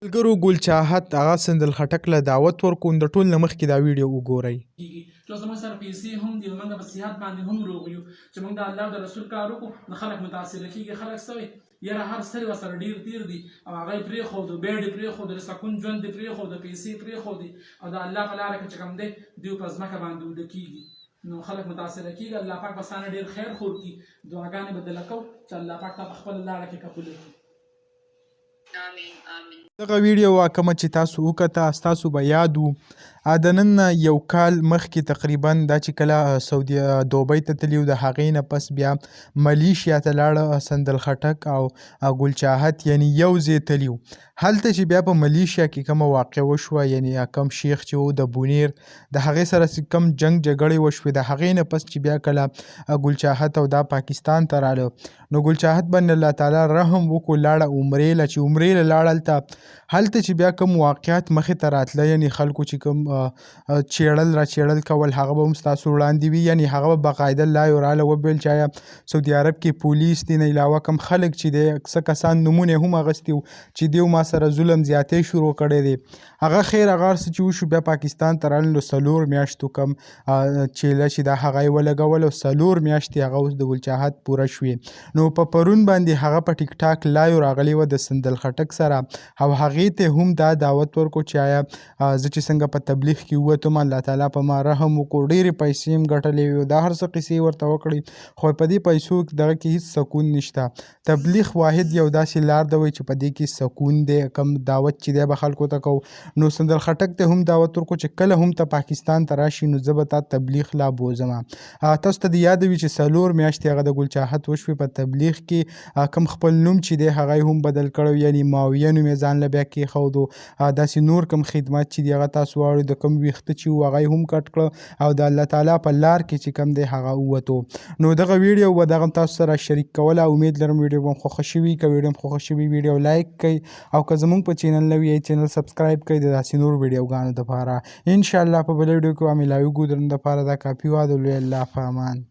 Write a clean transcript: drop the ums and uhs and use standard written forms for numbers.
ملګرو ګل چاهت هغه سندل خټک له دعوت ورکوم د ټول نه مخکې دا ویډیو وګورئ. چې زموږ سره پیسې هم دي موږ په صحت باندې هم روغ یو چې موږ د الله او د رسول کار وکړو نو خلک متاثره کېږي. خلک سوی یاره هر څه ورسره ډېر تېر دي او هغه یې پرېښودو بیډ یې پرېښودو د سکون ژوند یې پرېښودو پیسې یې پرېښودې او د الله په لاره کې چې کوم دی دوی په ځمکه باندې اوده کېږي نو خلک متاثره کېږي. الله پاک به ستانه ډېر خیر خور کړي. دعاګانې به دله کوو چې الله پاک تا په خپله لاره کې قبوله کړي. دغه ویډیو کومه چې تاسو وکته ستاسو به یاد وو د نن یو کال مخکې تقریبا دا چې کله سعودي دوبۍ ته تللي د هغې نه پس بیا ملیشیا ته لاړه سندل خټک او ګل چاهت یعنی یو ځای تللي وو. هلته چې بیا په ملیشیا کې کومه واقعه وشوه یعنی کوم شیخ چې و د بونیر د هغې سره کوم جنګ جګړې وشوې د هغې نه پس چې بیا کله ګل چاهت او دا پاکستان ته راله نو ګل چاهت باندې الله تعالی رحم وکړو لاړه عمرې له چې عمرې له لاړه هلته چې بیا کوم واقعیت مخې ته راتله یعنی خلکو چې کوم چیړل را چیړل کول هغه به هم ستاسو وړاندې وي یعنی هغه به باقاعده لایو راله وبیل چې سعودي عرب کې پولیس دي نه علاوه کوم خلک چې دی څه کسان نومونه هم اخیستي وو چې دیو ما سره ظلم زیاتې شروع کړی دی هغه خیر هغه څه چې وشو بیا پاکستان ته راغلل نو 4 میاشتو کم چیله چې دا هغه یې ولګول او 4 میاشتې هغه اوس د ګل چاهت پوره شوې نو په پرون باندې هغه په ټیک ټاک لایو راغلی و د سندل خټک سره او هغې ته هم دا دعوت ورکړو چې آیا زه چې څنګه په تبلیغ کې ووتم الله تعالی په ما رحم وکړو ډېرې پیسې هم ګټلې وي دا هر څه قصې ورته وکړې خو په دې پیسو دغه کې هېڅ سکون نشته. تبلیغ واحد یو داسې لار ده وایي چې په دې کې سکون دی کم دعوت چې دی به خلکو ته کوو نو سندل خټک ته هم دعوت ورکړو چې کله هم ته پاکستان ته راشي نو زه به تا تبلیغ لا بوځم. تاسو ته د یاد وي چې 4 میاشتې هغه د ګل چاهت وشوې په تبلیغ کې کم خپل نوم چې دی هغه هم بدل کړی یعنی ماویه نوم یې ځان له بیا کېښودو داسې نور کوم خدمت چې دی هغه تاسو واورئ د کوم ویښته چې وو هغه یې هم کټ کړه او د الله تعالی په لار کې چې کوم دی هغه ووتو. نو دغه ویډیو به دغه تاسو سره شریک کوله امید لرم ویډیو به خوښه شوي که ویډیو هم خوښه شوي ویډیو لایک کړئ او که زموږ په چینل نوي یې چینل سبسکرایب کړئ د داسې نور ویډیوګانو دپاره. انشاءالله په بله ویډیو کې به ملاویږو د نن دپاره دا کافي وه د لوی الله په امان.